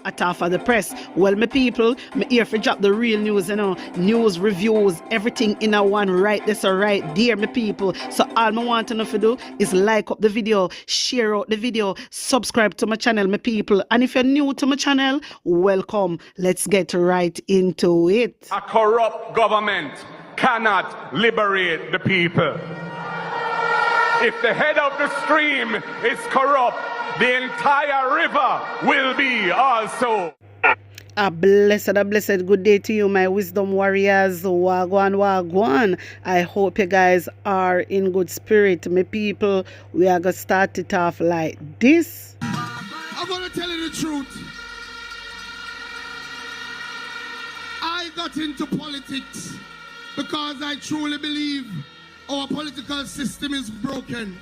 At half of the press. Well, my people, me here for drop the real news, news, reviews, everything in a one right this or right there, my people. So all I want to know to do is like up the video, share out the video, subscribe to my channel, my people. And if you're new to my channel, welcome. Let's get right into it. A corrupt government cannot liberate the people. If the head of the stream is corrupt, the entire river will be also. A blessed good day to you, my wisdom warriors. Wagwan, wagwan. I hope you guys are in good spirit. My people, we are going to start it off like this. I'm going to tell you the truth. I got into politics because I truly believe our political system is broken.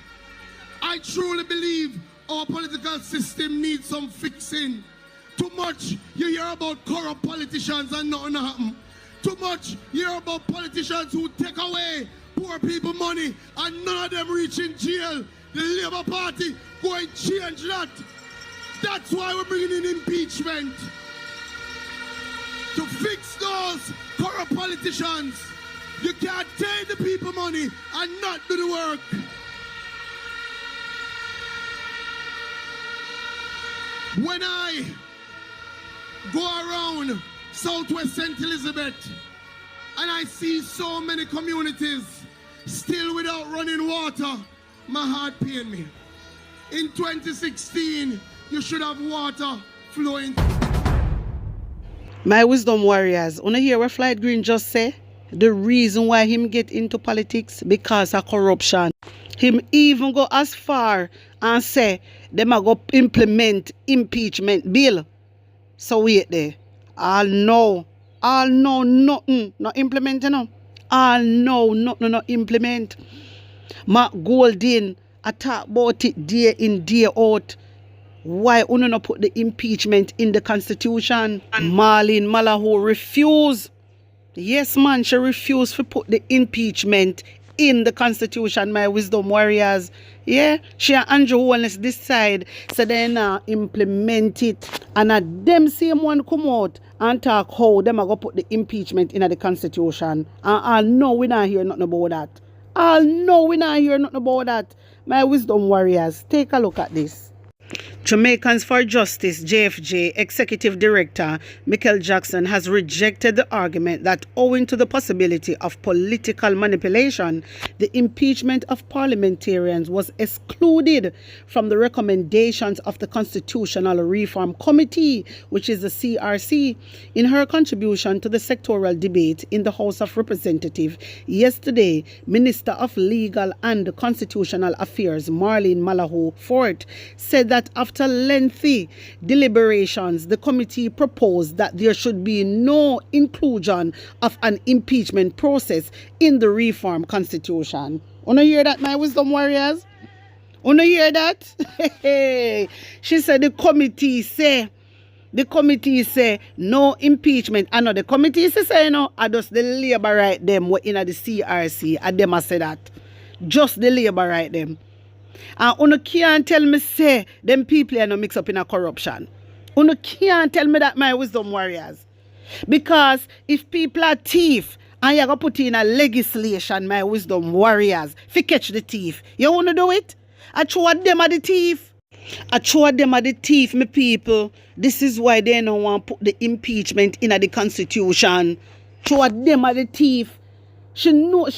I truly believe our political system needs some fixing. Too much you hear about corrupt politicians and nothing happen. Too much you hear about politicians who take away poor people money and none of them reach in jail. The Labour Party go and change that. That's why we're bringing in impeachment. To fix those corrupt politicians. You can't take the people money and not do the work. When I go around Southwest St. Elizabeth and I see so many communities still without running water, my heart pains me. In 2016, you should have water flowing. My wisdom warriors, wanna hear what Floyd Green just say? The reason why him get into politics because of corruption. Him even go as far and say them a go implement impeachment bill. So wait there. All know nothing, not implement, you know. All know nothing, not implement. Mark Goldin, I talk about it day in, day out. Why uno not put the impeachment in the constitution? Marlene Malahou refuse. Yes, man, she refused to put the impeachment in the constitution, my wisdom warriors. Yeah, she and Andrew Holness decide so then implement it. And them same one come out and talk how them are going to put the impeachment in the constitution. And I know we not hear nothing about that. I know we not hear nothing about that. My wisdom warriors, take a look at this. Jamaicans for Justice JFJ Executive Director Michael Jackson has rejected the argument that owing to the possibility of political manipulation, the impeachment of parliamentarians was excluded from the recommendations of the Constitutional Reform Committee, which is the CRC. In her contribution to the sectoral debate in the House of Representatives yesterday, Minister of Legal and Constitutional Affairs Marlene Malahou Fort said that after lengthy deliberations, the committee proposed that there should be no inclusion of an impeachment process in the reform constitution. Wanna hear that, my wisdom warriors? Wanna hear that? She said the committee say no impeachment. I know the committee say no, I just the labor right them were in the CRC and them I say that. Just the labor right them. And you can't tell me say them people are not mixed up in a corruption. You can't tell me that, my wisdom warriors. Because if people are thief and you're going to put in a legislation, my wisdom warriors, if you catch the thief, you want to do it? I throw them at the thief. I throw them at the thief, my people. This is why they don't want to put the impeachment in the constitution. Throw them at the thief. She know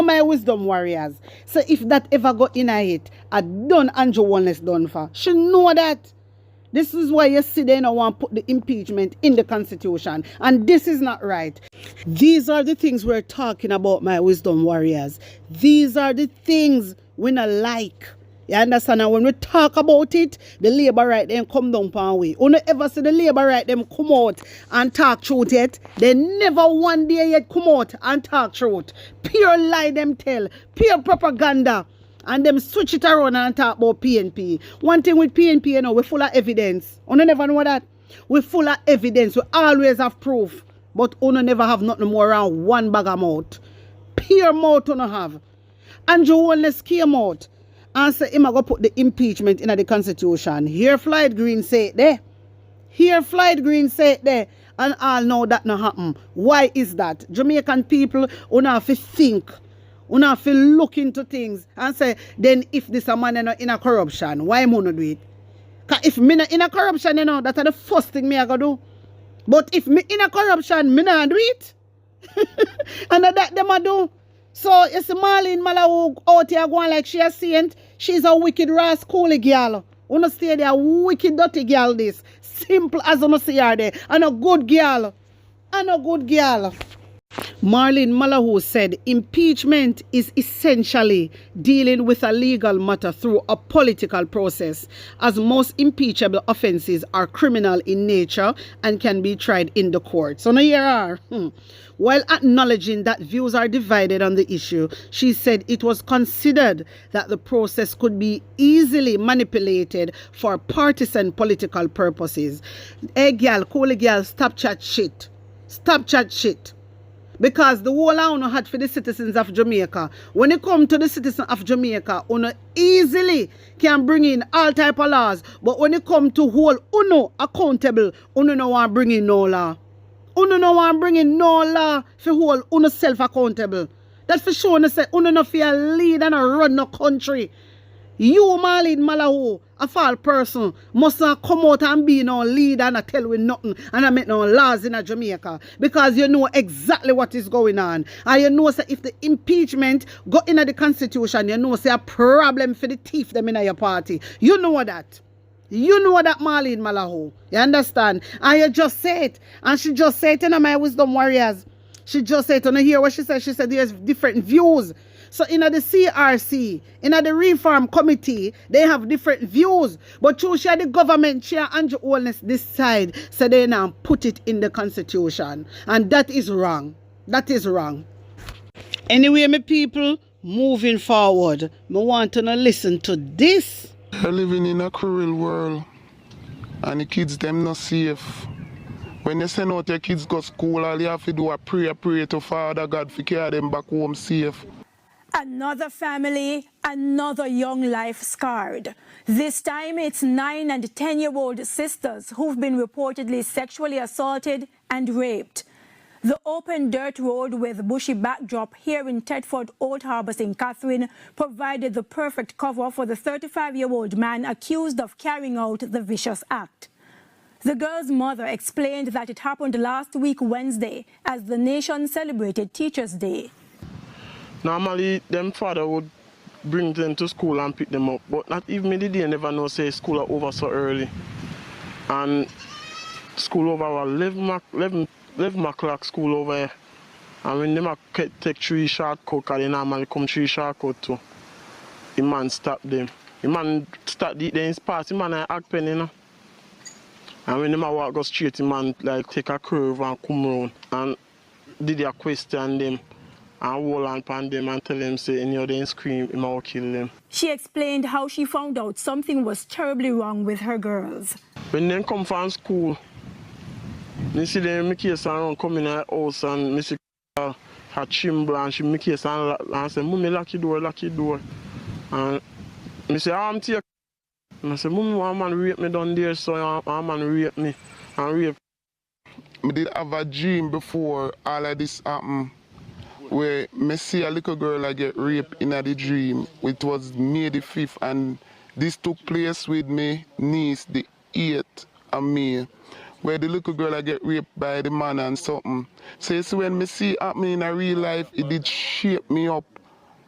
my wisdom warriors. So if that ever go in it, I done Andrew Holness done for. She know that. This is why you see they don't want to put the impeachment in the constitution. And this is not right. These are the things we're talking about, my wisdom warriors. These are the things we not like. You understand? And when we talk about it, the labor right them come down pan way. You don't ever see the labor right them come out and talk truth yet. They never one day yet come out and talk truth. Pure lie them tell. Pure propaganda. And them switch it around and talk about PNP. One thing with PNP, you know, we're full of evidence. You never know that. We're full of evidence. We always have proof. But you never have nothing more around one bag of mouth. Pure mouth you have. Andrew Holness came out and say him a go put the impeachment in the constitution. Here Floyd Green say it there. Here Floyd Green say it there. And all know that not happen. Why is that? Jamaican people una have to think. Una have to look into things and say, then if this a man in a corruption, why am I not do it? Because if me not in a corruption, that's the first thing me I go do. But if me in a corruption, me not do it. And that them a do. So it's Marlene Malawu out here going like she a saint. She's a wicked rascally girl. Una stay there, wicked dirty girl this. Simple as una see her there. And a good girl. And a good girl. Marlene Malawu said impeachment is essentially dealing with a legal matter through a political process, as most impeachable offenses are criminal in nature and can be tried in the court. So now here are. While acknowledging that views are divided on the issue, she said it was considered that the process could be easily manipulated for partisan political purposes. Hey girl, cool girl, stop chat shit. Stop chat shit. Because the whole I had for the citizens of Jamaica. When it comes to the citizens of Jamaica, uno easily can bring in all type of laws. But when it comes to hold uno accountable, uno no want bring in no law. Uno no want bring in no law for hold uno self accountable. That's for sure. Uno say uno no fear lead and run no country. You, Marlene Malawu, a false person, must not come out and be no leader and tell you nothing and make no laws in Jamaica. Because you know exactly what is going on. And you know say if the impeachment go in the constitution, you know say a problem for the thief them in your party. You know that. You know that, Marlene Malawu. You understand? And you just say it. And she just said it in my wisdom warriors. She just said it. And you hear what she said? She said there's different views. So in the CRC, in the reform committee, they have different views. But you share the government chair Andrew Holness decide, so they now put it in the constitution. And that is wrong. That is wrong. Anyway, my people, moving forward, I want to listen to this. We're living in a cruel world. And the kids, them not safe. When you send out your kids go school, all you have to do is pray to Father God to carry them back home safe. Another family, another young life scarred. This time it's 9- and 10-year-old sisters who've been reportedly sexually assaulted and raped. The open dirt road with bushy backdrop here in Thetford Old Harbour St. Catherine provided the perfect cover for the 35-year-old man accused of carrying out the vicious act. The girl's mother explained that it happened last week Wednesday as the nation celebrated Teachers' Day. Normally, them father would bring them to school and pick them up, but not even the day never know say school are over so early. And school over at 11 o'clock school over here. And when them take 3 shortcut, because they normally come 3 shortcut too, the man stop them. The man start the his pass, the man act penny, you know. And when them walk go straight, the man like take a curve and come round and did a question them. And hold on upon them and tell them, say, any of them scream, he might kill them. She explained how she found out something was terribly wrong with her girls. When they come from school, I see them make case and come in the house and I see her chimble and she make case and say, Mommy, lock your door. And I say, I'm take. And I say, Mommy, one man rape me down there, so one man rape me and rape. I did have a dream before all of this happened. Where I see a little girl get raped in the dream. It was May the 5th and this took place with my niece the 8th of May. Where the little girl get raped by the man and something. So you see when I see it happening in a real life, it did shape me up.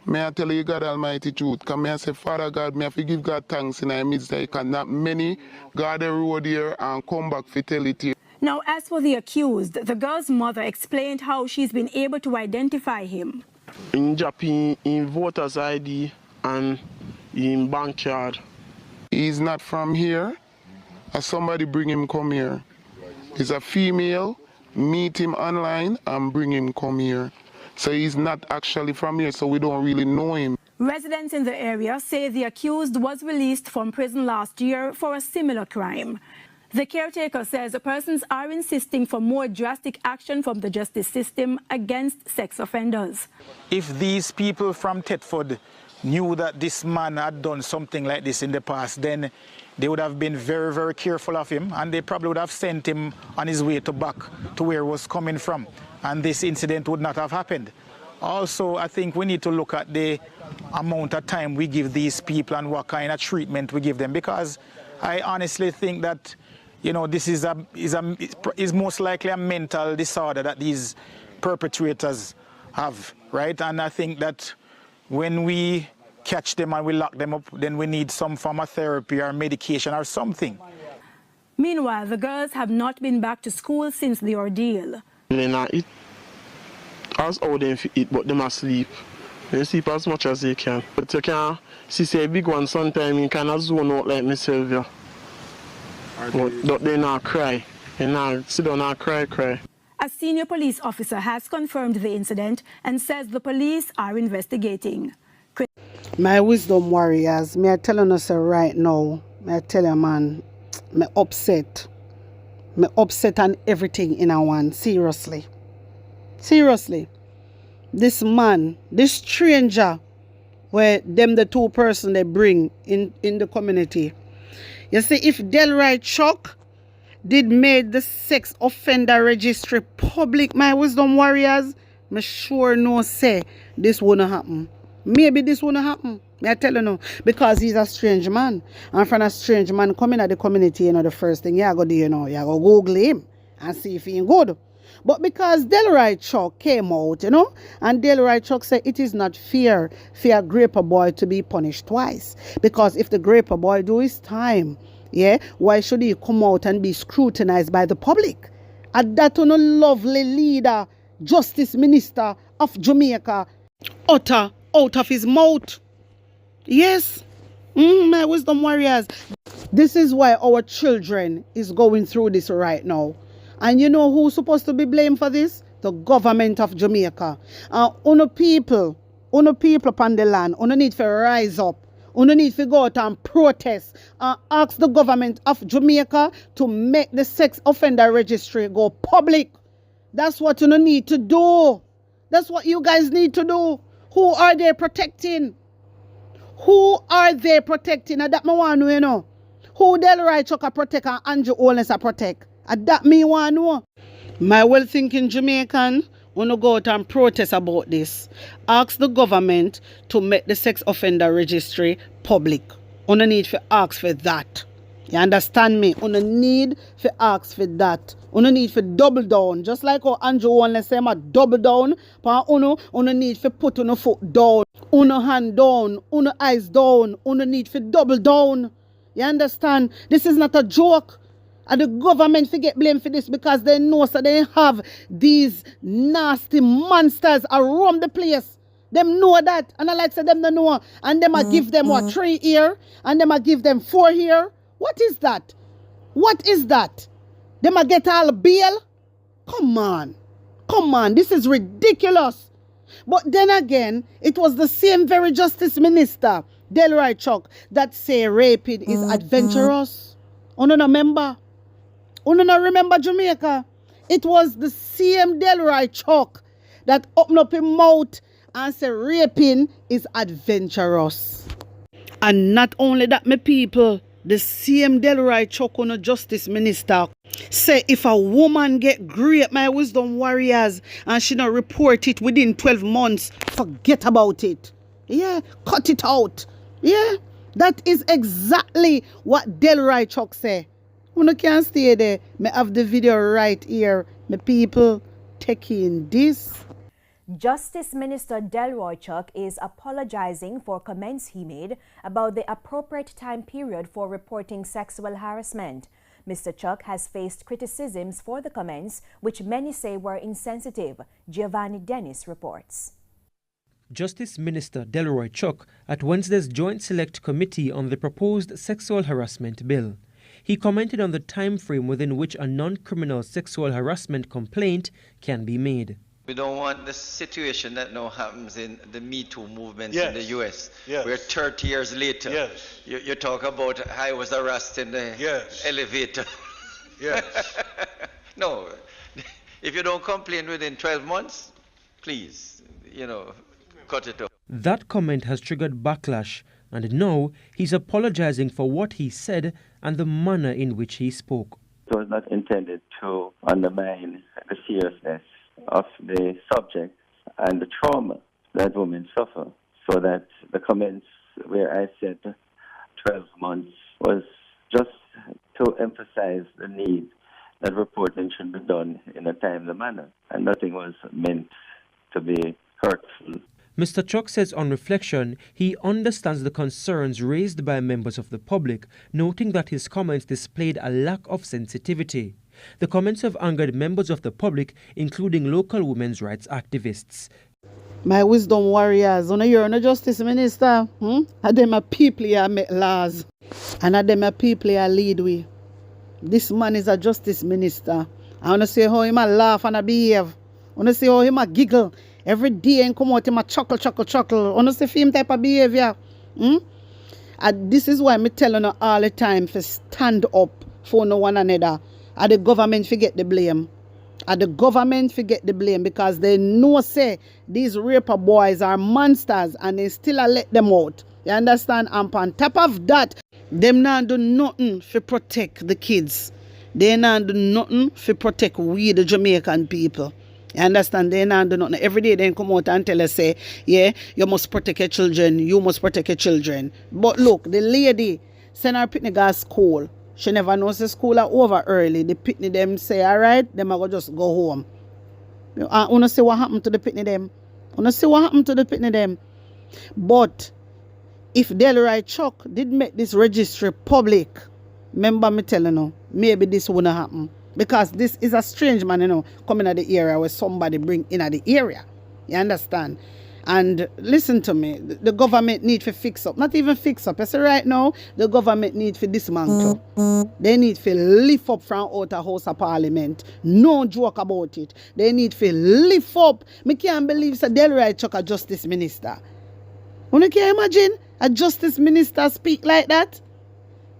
May I tell you God Almighty truth. Because I say, Father God, I have to give God thanks in the midst that because not many God the road here and come back to tell it here. Now, as for the accused, the girl's mother explained how she's been able to identify him. In Japan, in voter's ID and in bank card. He's not from here. Or somebody bring him come here. He's a female, meet him online and bring him come here. So he's not actually from here, so we don't really know him. Residents in the area say the accused was released from prison last year for a similar crime. The caretaker says persons are insisting for more drastic action from the justice system against sex offenders. If these people from Thetford knew that this man had done something like this in the past, then they would have been very, very careful of him, and they probably would have sent him on his way back to where he was coming from, and this incident would not have happened. Also, I think we need to look at the amount of time we give these people and what kind of treatment we give them, because I honestly think that, you know, this is most likely a mental disorder that these perpetrators have, right? And I think that when we catch them and we lock them up, then we need some form of therapy or medication or something. Meanwhile, the girls have not been back to school since the ordeal. They not eat as how they eat, but they must sleep. They sleep as much as they can. But you can see say a big one sometimes you kind zone out like myself, yeah. But they not cry. They not sit down and cry. A senior police officer has confirmed the incident and says the police are investigating. My wisdom warriors, me I telling us right now, me I tell you man, me upset on everything in a one, seriously. This man, this stranger, where them the two person they bring in the community. You see, if Delroy Chuck did made the sex offender registry public, my wisdom warriors, me sure no say this wouldn't happen. Maybe this wouldn't happen. I tell you no, because he's a strange man. And from a strange man coming at the community, you know, the first thing you go do, you know, you go Google him and see if he's good. But because Delroy Chuck came out, you know, and Delroy Chuck said it is not fair for a Grape boy to be punished twice. Because if the Grape boy do his time, yeah, why should he come out and be scrutinized by the public? And that lovely leader, Justice Minister of Jamaica, utter out of his mouth. Yes, my wisdom warriors. This is why our children is going through this right now. And you know who's supposed to be blamed for this? The government of Jamaica. Uno people upon the land, uno need to rise up. Uno need to go out and protest and ask the government of Jamaica to make the sex offender registry go public. That's what you need to do. That's what you guys need to do. Who are they protecting? Who are they protecting? And that me want to know, you know. Who Delroy Chuck a protect and Andrew Holness a protect? And that me want to know. My well-thinking Jamaican want to go out and protest about this. Ask the government to make the sex offender registry public. You need to ask for that. You understand me? You need to ask for that. You need to double down. Just like how Andrew Holness say, double down. You need to put your foot down. Your hand down. Your eyes down. You need to double down. You understand? This is not a joke. And the government get blamed for this because they know so they have these nasty monsters around the place. Them know that. And I like say them don't know. And them give them 3 here. And them give them 4 here. What is that? What is that? Them get all bail? Come on. This is ridiculous. But then again, it was the same very Justice Minister, Delroy Chuck, that say raping is adventurous. You don't remember? You don't remember Jamaica? It was the same Delroy Chuck that opened up his mouth and said raping is adventurous. And not only that, my people, the same Delroy Chuck on a Justice Minister say if a woman get grape, my wisdom warriors, and she not report it within 12 months, forget about it. Yeah, cut it out. Yeah, that is exactly what Delroy Chuck say. You can't stay there. Me have the video right here. My people, taking this. Justice Minister Delroy Chuck is apologizing for comments he made about the appropriate time period for reporting sexual harassment. Mr. Chuck has faced criticisms for the comments, which many say were insensitive. Giovanni Dennis reports. Justice Minister Delroy Chuck at Wednesday's Joint Select Committee on the proposed sexual harassment bill. He commented on the time frame within which a non-criminal sexual harassment complaint can be made. We don't want the situation that now happens in the Me Too movement in the U.S., where 30 years later, you talk about I was harassed in the elevator. No, if you don't complain within 12 months, please, cut it off. That comment has triggered backlash, and now he's apologizing for what he said and the manner in which he spoke. It was not intended to undermine the seriousness of the subject and the trauma that women suffer. So that the comments where I said 12 months was just to emphasize the need that reporting should be done in a timely manner, and nothing was meant to be hurtful. Mr. Chuck says on reflection, he understands the concerns raised by members of the public, noting that his comments displayed a lack of sensitivity. The comments have angered members of the public, including local women's rights activists. My wisdom warriors, you're a justice minister. And them a people here make laws. And them a people here lead we. This man is a justice minister. I want to see how him a laugh and a behave. I want to see how him a giggle. Every day and come out him a chuckle. I want to see him type of behavior. And this is why me telling you all the time to stand up for no one another. And the government forget the blame. And the government forget the blame because they know say these raper boys are monsters and they still let them out. You understand? And on top of that, them not do nothing to protect the kids. They not do nothing to protect we the Jamaican people. You understand? They not do nothing. Every day they come out and tell us say, yeah, you must protect your children. You must protect your children. But look, the lady send her pitney to school. She never knows the school are over early. The pitney them say, all right, them are just go home. You see what happened to the pitney them? You see what happened to the pitney them? But if Delroy Chuck did make this registry public, remember me telling you, maybe this wouldn't happen. Because this is a strange man, coming at the area where somebody bring in at the area. You understand? And listen to me, the government need to fix up. Not even fix up. I say right now, the government need to dismantle. They need to lift up from out of House of Parliament. No joke about it. They need to lift up. Me can't believe Sir Delroy Chuck a justice minister. You can imagine a justice minister speak like that?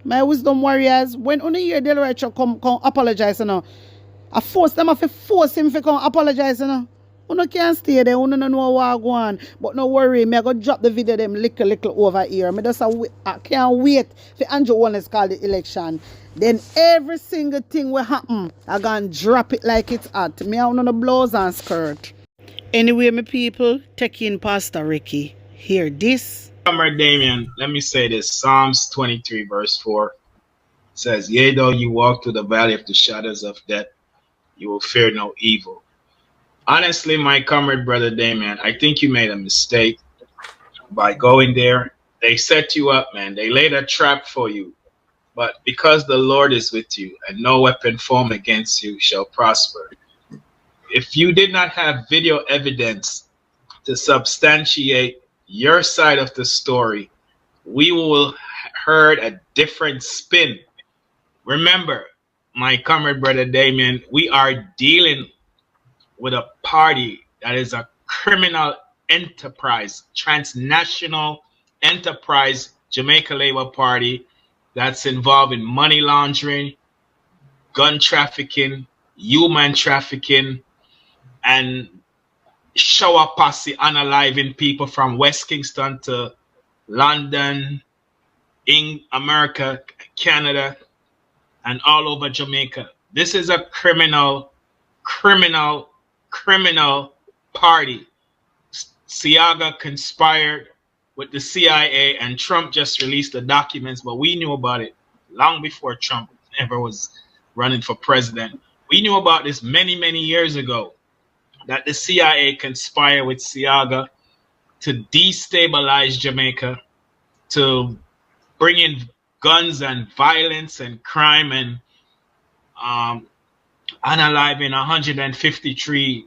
My wisdom warriors, when you hear Delroy Chuck come apologize, I force them to force him to come apologize, You can't stay there, you don't know what go on. But no worry, I go drop the video them little over here. I can't wait for Andrew Wallace call the election. Then every single thing will happen. I gonna drop it like it's hot. Me I want no blouse and skirt. Anyway, my people, take in Pastor Ricky. Hear this. Comrade Damien, let me say this. Psalms 23 verse 4 says, yea, though you walk through the valley of the shadows of death, you will fear no evil. Honestly, my comrade brother Damien, I think you made a mistake by going there. They set you up, man. They laid a trap for you. But because the Lord is with you and no weapon formed against you shall prosper. If you did not have video evidence to substantiate your side of the story, we will heard a different spin. Remember, my comrade brother Damien, we are dealing with a party that is a criminal enterprise, transnational enterprise, Jamaica Labour Party, that's involved in money laundering, gun trafficking, human trafficking, and shower posse unaliving people from West Kingston to London, in America, Canada, and all over Jamaica. This is a criminal party. Siaga conspired with the CIA, and Trump just released the documents, but we knew about it long before Trump ever was running for president. We knew about this many years ago, that the CIA conspired with Siaga to destabilize Jamaica, to bring in guns and violence and crime, and unaliving 153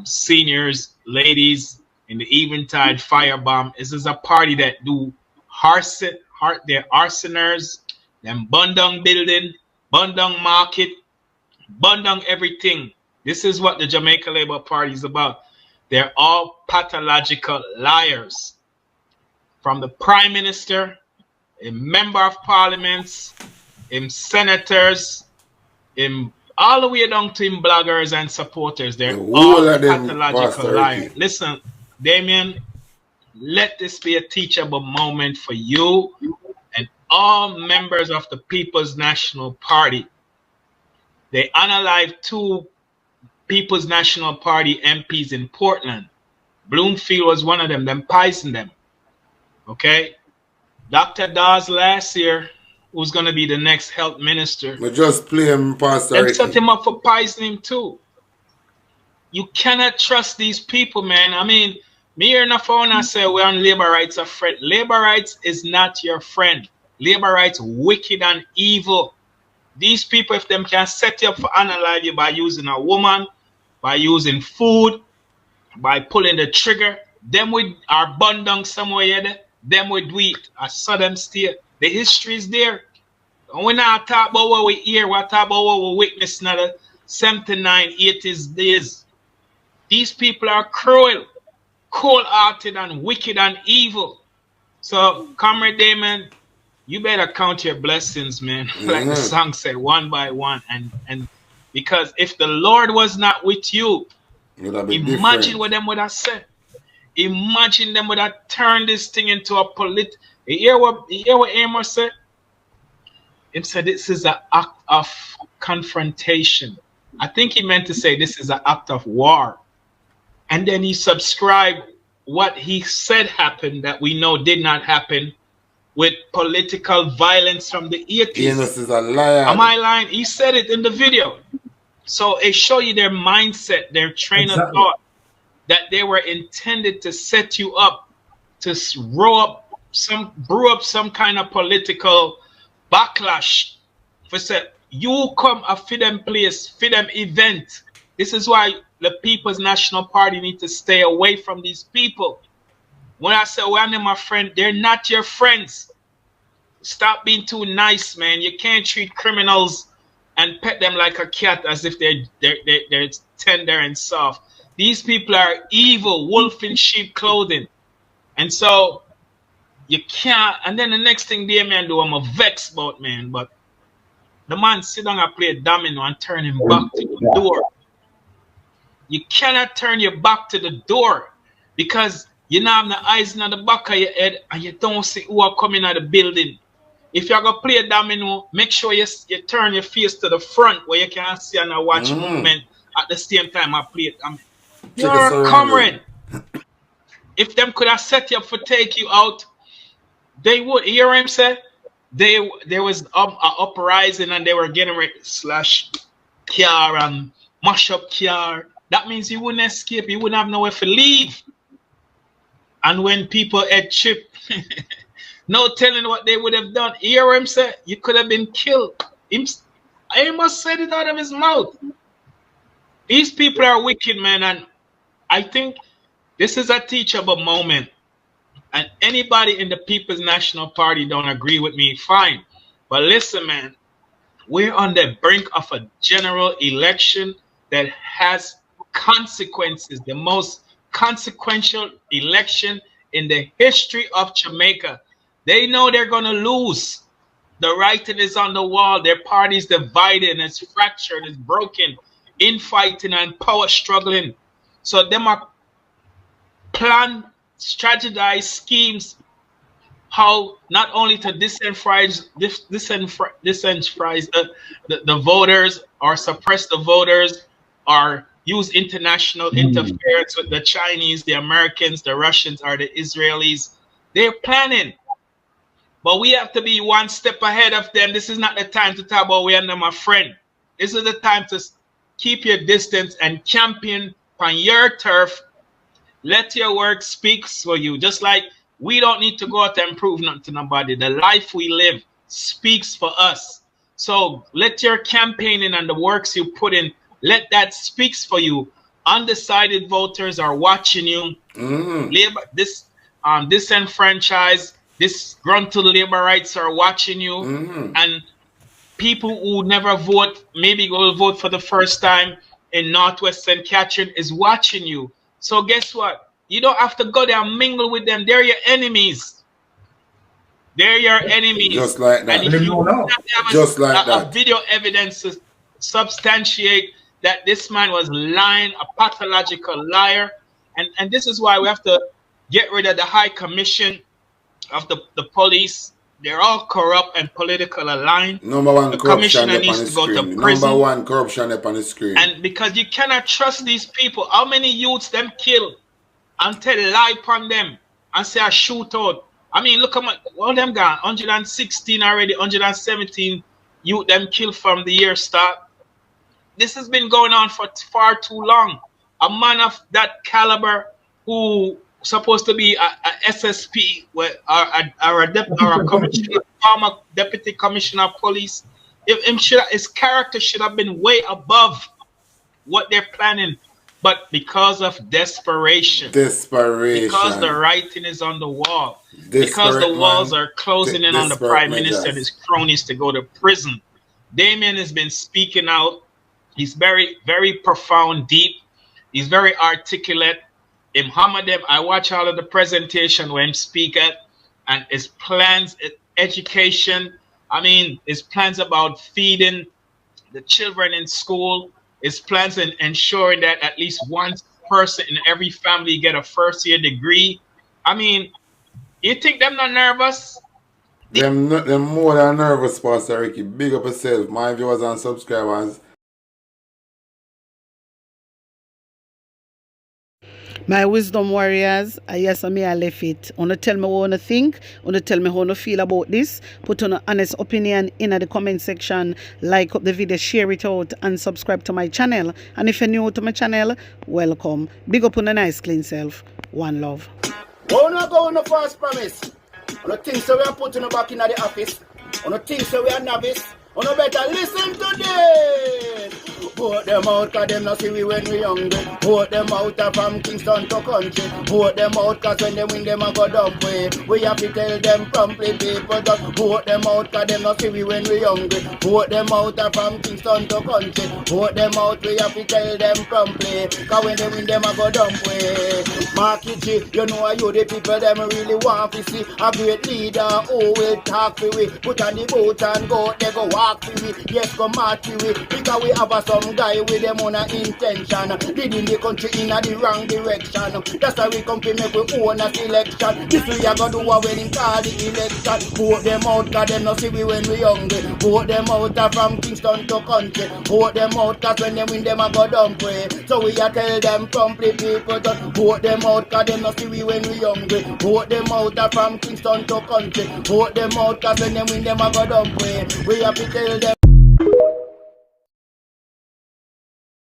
seniors, ladies in the Eventide firebomb. This is a party that do they're arsoners, them Bundong building, Bundong market, Bundong everything. This is what the Jamaica Labour Party is about. They're all pathological liars. From the Prime Minister, a member of parliaments, senators, all the way down to bloggers and supporters. They're all pathological liars. Listen, Damien, let this be a teachable moment for you and all members of the People's National Party. They unalived 2 People's National Party MPs in Portland. Bloomfield was one of them. Them poisoned them. Okay? Dr. Dawes last year, who's going to be the next health minister. We just play him, Pastor. Them set him up for poisoning too. You cannot trust these people, man. I mean, me here in the phone, I say we're on labor rights a friend. Labor rights is not your friend. Labor rights wicked and evil. These people, if them can set you up for unalive you by using a woman, by using food, by pulling the trigger, them with our bun down somewhere here, them would do it. I saw them steer. The history is there. And we're not talking about what we hear, we're talking about what we witness in the 79, 80s days. These people are cruel, cold-hearted, and wicked and evil. So, Comrade Damon, you better count your blessings, man. Like the song said, one by one. And because if the Lord was not with you, imagine what them would have said. Imagine them would have turned this thing into a You hear what Amos said? He said this is an act of confrontation. I think he meant to say this is an act of war. And then he subscribed what he said happened that we know did not happen with political violence from the 80s. Amos is a liar. Am I lying? He said it in the video. So it show you their mindset, their train of thought, that they were intended to set you up, to brew up some kind of political backlash. For say, you come a for them place, for them event. This is why the People's National Party need to stay away from these people. When I say, well, they're my friend, they're not your friends. Stop being too nice, man. You can't treat criminals and pet them like a cat as if they're tender and soft. These people are evil, wolf in sheep clothing. And so you can't, and then the next thing they man do, I'm a vex about, man. But the man sit down and play a domino and turn him back to the door. You cannot turn your back to the door because you now have the eyes in the back of your head and you don't see who are coming out of the building. If you're going to play a domino, make sure you turn your face to the front where you can see and watch movement at the same time I play it. You're a comrade. If them could have set you up for take you out, they would. You hear him say? There was an uprising and they were getting ready to slash car and mash up car. That means you wouldn't escape. You wouldn't have nowhere to leave. And when people had chip, no telling what they would have done. You hear him say? You could have been killed. I must said it out of his mouth. These people are wicked, man, and I think this is a teachable moment. And anybody in the People's National Party don't agree with me, fine. But listen, man, we're on the brink of a general election that has consequences, the most consequential election in the history of Jamaica. They know they're going to lose. The writing is on the wall. Their party's divided, it's fractured, it's broken, infighting and power struggling. So them are plan, strategize schemes how not only to disenfranchise the voters or suppress the voters or use international interference with the Chinese, the Americans, the Russians, or the Israelis. They're planning. But we have to be one step ahead of them. This is not the time to talk about we are my friend. This is the time to keep your distance and champion on your turf. Let your work speak for you. Just like we don't need to go out and prove nothing to nobody. The life we live speaks for us. So let your campaigning and the works you put in, let that speaks for you. Undecided voters are watching you. Labor, disenfranchised, this grunt to labor rights are watching you. And people who never vote, maybe will vote for the first time in Northwest St. Catherine is watching you. So guess what? You don't have to go there and mingle with them. They're your enemies. They're your enemies. Just like that. And if you have just like that. A video evidence to substantiate that this man was lying, a pathological liar. And this is why we have to get rid of the High Commission of the police. They're all corrupt and political aligned. Number one the corruption commissioner needs to go to prison. Number one corruption up on the screen. And because you cannot trust these people, how many youths them kill and tell lie upon them and say a shootout? I mean, look at all them gone. 116 already, 117 youth them killed from the year start. This has been going on for far too long. A man of that caliber who supposed to be a SSP or a commissioner, former deputy commissioner of police, his character should have been way above what they're planning. But because of desperation, because the writing is on the wall, because the walls are closing in on the prime minister and his cronies to go to prison, Damien has been speaking out. He's very, very profound, deep. He's very articulate. I watch all of the presentation when he speak at, and his plans, education. I mean, his plans about feeding the children in school. His plans in ensuring that at least one person in every family get a first-year degree. I mean, you think them not nervous? Them more than nervous, Pastor Ricky. Big up yourself, my viewers and subscribers. My wisdom warriors, yes, I left it. Wanna tell me what you think? Wanna tell me how you feel about this? Put on an honest opinion in the comment section. Like up the video, share it out, and subscribe to my channel. And if you're new to my channel, welcome. Big up on a nice clean self. One love. Oh, no, go on the first promise. On the things that we are putting back in the office. On the things that we are novice. On the better listen to this. Vote them out cause them not see we when we hungry. Vote them out from Kingston to country. Vote them out cause when they win them a go dump way. We have to tell them promptly people just vote them out cause them not see we when we hungry. Vote them out from Kingston to country. Vote them out, we have to tell them promptly. Cause when they win them a go dump way. Market G, you know you the people them really want to see a great leader who will talk to we. Put on the boat and go, they go walk to we. Yes, go march to we. Because we have some guy with them on a intention, leading the country in the wrong direction. That's why we come to make we own a selection. This we are gonna do a wedding call the election. Vote them out cause them not see we when we hungry. Vote them out from Kingston to country. Vote them out cause when they win them a go dump way. So we are tell them promptly people just vote them out cause them not see we when we hungry. Vote them out from Kingston to country. Vote them out cause when they win them a go dump way. We have to tell them